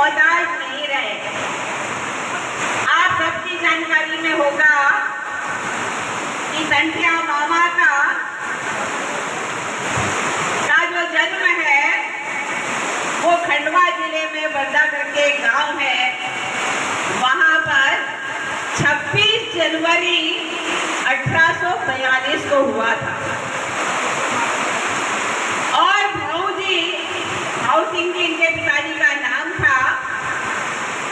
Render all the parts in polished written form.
मोहताज नहीं रहे। आप सबकी जानकारी में होगा कि टंटिया मामा का जो जन्म है वो खंडवा जिले में बरदा करके गांव है। वहां पर 26 जनवरी 1842 को हुआ था। और भाऊ सिंह जी इनके पिताजी का नाम था।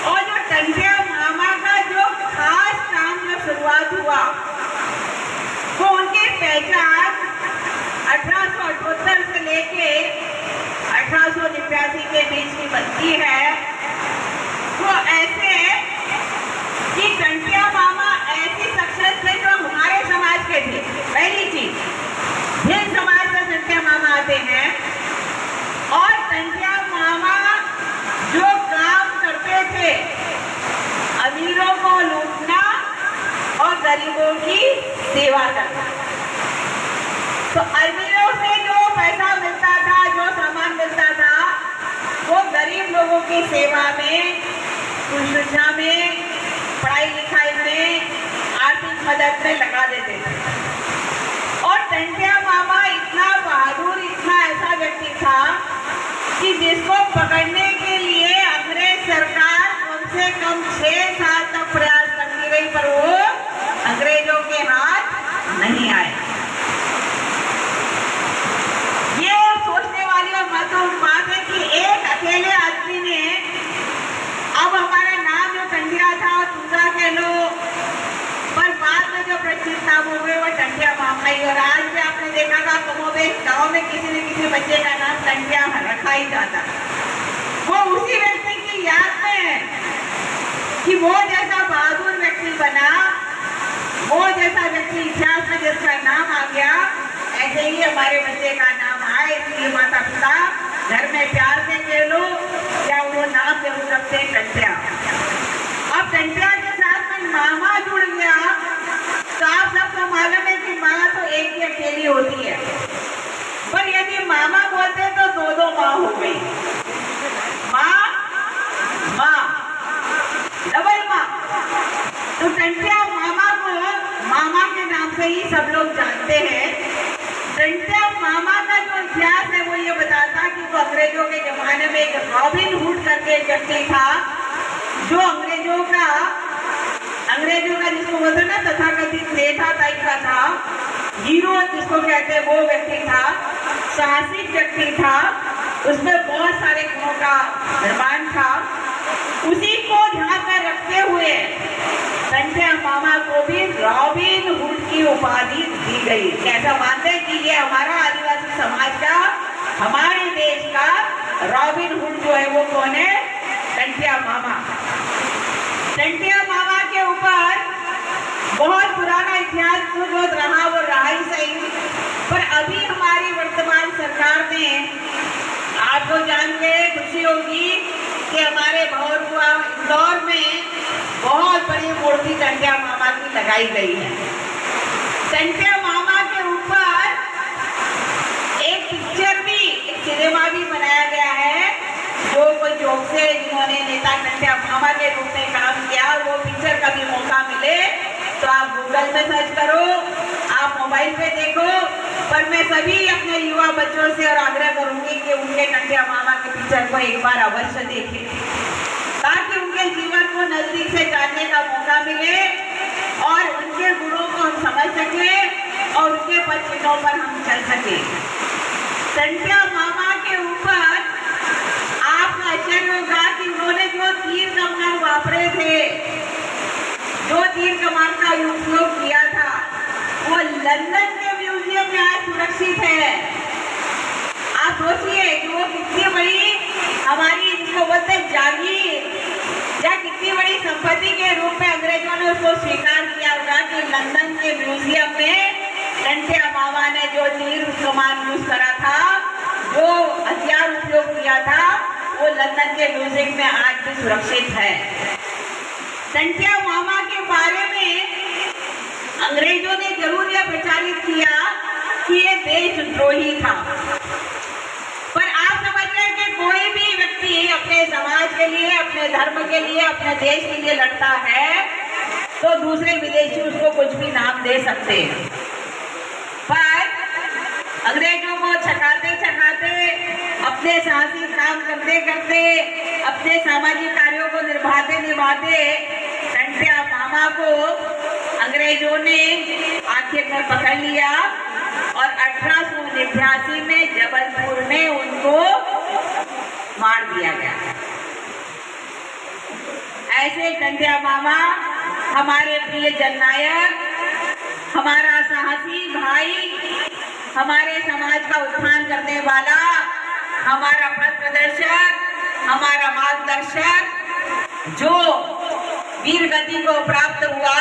और जो टंटिया मामा का जो खास काम जब शुरुआत हुआ तो उनकी पहचान 1878 से लेके 1889 के बीच की बनती है। वो ऐसे कि टंटिया मामा ऐसी शख्सियत थे जो हमारे समाज के थे। पहली चीज, जिन समाज से टंटिया मामा आते हैं, और टंटिया मामा जो काम करते थे अमीरों को लूटना और गरीबों की सेवा करना। तो अमीरों से जो पैसा मिलता था, जो सामान मिलता था, वो गरीब लोगों की सेवा में, सुरक्षा में, पढ़ाई लिखाई में, आर्थिक मदद में लगा देते थे। और टंटिया मामा इतना बहादुर, इतना ऐसा व्यक्ति था कि जिसको पकड़ने के लिए अंग्रेज सरकार कम से कम 6 साल तक प्रयास करती रही, पर वो अंग्रेजों के हाथ नहीं आए। ये सोचने वाली और महत्वपूर्ण बात है कि एक अकेले आदमी ने, अब हमारा नाम जो टंटिया था और तुंगा कह लो, पर बाद में जो प्रचलित नाम हो गए वो टंटिया मामा ही। और आज भी आपने देखा था कमोबेश गाँव में किसी न किसी बच्चे का नाम टंटिया रखा ही जाता। वो उसी व्यक्ति की याद में है कि वो जैसा बहादुर व्यक्ति बना, वो जैसा व्यक्ति इतिहास में जिसका नाम आ गया, ऐसे ही हमारे बच्चे का नाम आए। इसलिए माता पिता घर में प्यार से कह लो या वो नाम जरूर रखते हैं टंटिया। अब टंटिया के साथ में मामा जुड़ गया तो आप सबको मालूम है कि माँ तो एक ही अकेली होती है, पर यदि मामा बोलते तो दो माँ हो गई। माँ डबल माँ। तो टंटिया मामा को मामा के नाम से ही सब लोग जानते हैं। टंटिया मामा का जो इतिहास है वो ये बताता कि वो अंग्रेजों के जमाने में एक रॉबिन हुड करके एक व्यक्ति था, जो अंग्रेजों का जिसको बोलते ना तथाकथित नेता टाइप का था, हीरो जिसको कहते हैं, वो व्यक्ति था, साहसिक व्यक्ति था, उसमें बहुत सारे गुणों का निर्माण था। उसी को ध्यान में रखते हुए टंटिया मामा को भी रॉबिन हुड की उपाधि दी गई। कैसा मानते हैं कि ये हमारा आदिवासी समाज का, हमारे देश का रॉबिन हुड जो है वो कौन है? टंटिया मामा। टंटिया मामा के ऊपर बहुत पुराना इतिहास जो रहा वो रहा ही सही, पर अभी हमारी वर्तमान सरकार ने, आपको जान के खुशी होगी कि हमारे भौरकुआ इंदौर में बहुत बड़ी मूर्ति टंटिया मामा की लगाई गई है। टंटिया मामा के ऊपर एक पिक्चर भी, एक सिनेमा भी बनाया गया है, जो कोई जोक से जिन्होंने नेता टंटिया मामा के रूप में काम किया। वो पिक्चर कभी मौका मिले तो आप गूगल में सर्च करो, आप मोबाइल पे देखो, पर मैं सभी अपने युवा बच्चों से और आग्रह करूंगी कि उनके टंटिया मामा के पिक्चर को एक बार अवश्य देखें, ताकि उनके जीवन को नजदीक से जानने का मौका मिले और उनके गुणों को हम समझ सकें और उनके पद चिन्हों पर हम चल सकें। टंटिया मामा के ऊपर आपका आश्चर्य होगा कि उन्होंने जो तीर कमान वापरे थे, जो तीर कमान का उपयोग किया था, वो लंदन के म्यूजियम में आज सुरक्षित है। आप सोचिए कि वो कितनी बड़ी हमारी, जिसको बोलते हैं जागीर, या कितनी बड़ी संपत्ति के रूप में अंग्रेजों ने उसको स्वीकार किया होगा कि लंदन के म्यूजियम में टंटिया मामा ने जो तीर कमान यूज करा था, जो हथियार उपयोग किया था, वो लंदन के म्यूजियम में आज भी सुरक्षित है। टंटिया मामा के बारे में अंग्रेजों ने जरूर यह प्रचारित किया कि ये देशद्रोही था, पर आप समझ रहे हैं कि कोई भी व्यक्ति अपने समाज के लिए, अपने धर्म के लिए, अपने देश के लिए लड़ता है तो दूसरे विदेशी उसको कुछ भी नाम दे सकते हैं। पर अंग्रेजों को छकाते छकाते, अपने साहसी काम करते करते, अपने सामाजिक कार्यों को निभाते निभाते टंट्या मामा को अंग्रेजों ने आखिर में पकड़ लिया और 1889 में जबलपुर में उनको मार दिया गया। ऐसे टंट्या मामा हमारे प्रिय जननायक, हमारा साहसी भाई, हमारे समाज का उत्थान करने वाला, हमारा पथ प्रदर्शक, हमारा मार्गदर्शक, जो वीर गति को प्राप्त हुआ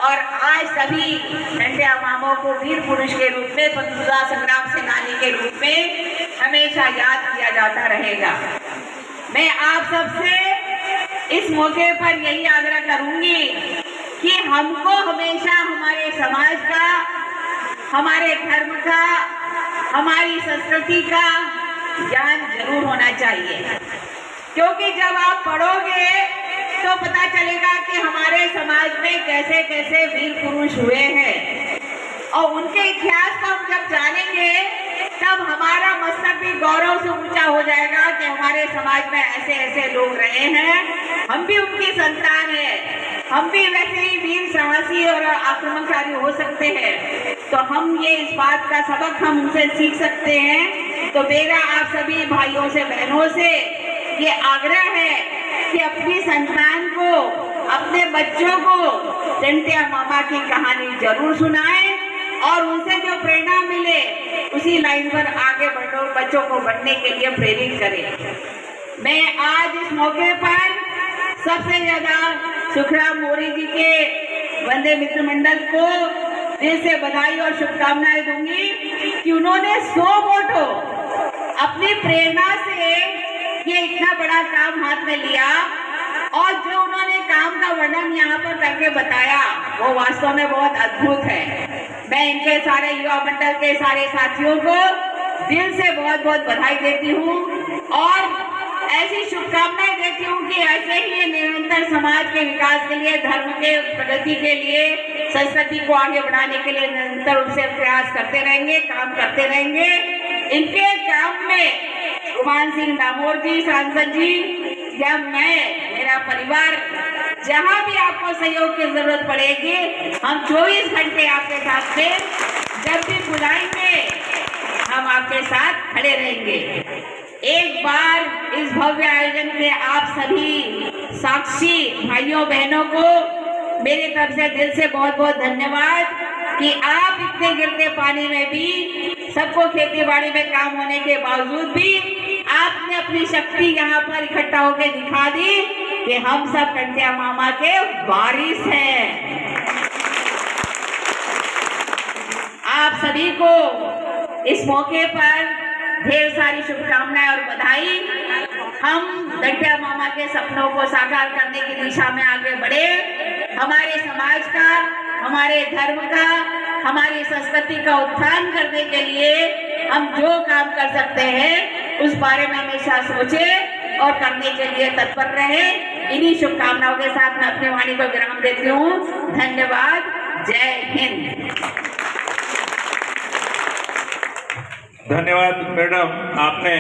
और आज सभी टंट्या मामों को वीर पुरुष के रूप में, स्वतंत्रता संग्राम सेनानी के रूप में हमेशा याद किया जाता रहेगा। मैं आप सबसे इस मौके पर यही आग्रह करूंगी कि हमको हमेशा हमारे समाज का, हमारे धर्म का, हमारी संस्कृति का ज्ञान जरूर होना चाहिए, क्योंकि जब आप पढ़ोगे तो पता चलेगा कि हमारे समाज में कैसे कैसे वीर पुरुष हुए हैं और उनके इतिहास को हम जब जानेंगे तब हमारा मस्तक भी गौरव से ऊंचा हो जाएगा कि हमारे समाज में ऐसे ऐसे लोग रहे हैं, हम भी उनकी संतान हैं, हम भी वैसे ही वीर साहसी और आक्रमणकारी हो सकते हैं। तो हम ये इस बात का सबक हम उनसे सीख सकते हैं। तो मेरा आप सभी भाइयों से, बहनों से ये आग्रह है कि अपनी संतान को, अपने बच्चों को टंट्या मामा की कहानी जरूर सुनाएं और उनसे जो प्रेरणा मिले उसी लाइन पर आगे बढ़ो, बच्चों को बढ़ने के लिए प्रेरित करें। मैं आज इस मौके पर सबसे ज्यादा सुखराम मौर्य जी के वंदे मित्र मंडल को दिल से बधाई और शुभकामनाएं दूंगी कि उन्होंने 100 वोटों अपनी प्रेरणा से ये इतना बड़ा काम हाथ में लिया और जो उन्होंने काम का वर्णन यहाँ पर करके बताया वो वास्तव में बहुत अद्भुत है। मैं इनके सारे युवा मंडल के सारे साथियों को दिल से बहुत बहुत बधाई देती हूँ और ऐसी शुभकामनाएं देती हूँ कि ऐसे ही ये निरंतर समाज के विकास के लिए, धर्म के प्रगति के लिए, संस्कृति को आगे बढ़ाने के लिए निरंतर रूप से प्रयास करते रहेंगे, काम करते रहेंगे। इनके काम में कुमान सिंह डामोर जी, सांसद जी या मैं, मेरा परिवार, जहाँ भी आपको सहयोग की जरूरत पड़ेगी हम 24 घंटे आपके साथ थे, जब भी बुलाएंगे हम आपके साथ खड़े रहेंगे। एक बार इस भव्य आयोजन के आप सभी साक्षी भाइयों बहनों को मेरी तरफ से दिल से बहुत बहुत धन्यवाद कि आप इतने गिरते पानी में भी, सबको खेती बाड़ी में काम होने के बावजूद भी आपने अपनी शक्ति यहाँ पर इकट्ठा होकर दिखा दी कि हम सब टंट्या मामा के वारिस हैं। आप सभी को इस मौके पर ढेर सारी शुभकामनाएं और बधाई। हम टंट्या मामा के सपनों को साकार करने की दिशा में आगे बढ़े। हमारे समाज का, हमारे धर्म का, हमारी संस्कृति का उत्थान करने के लिए हम जो काम कर सकते हैं उस बारे में हमेशा सोचे और करने के लिए तत्पर रहे। इन्हीं शुभकामनाओं के साथ मैं अपनी वाणी को विराम देती हूँ। धन्यवाद। जय हिंद। धन्यवाद मैडम, आपने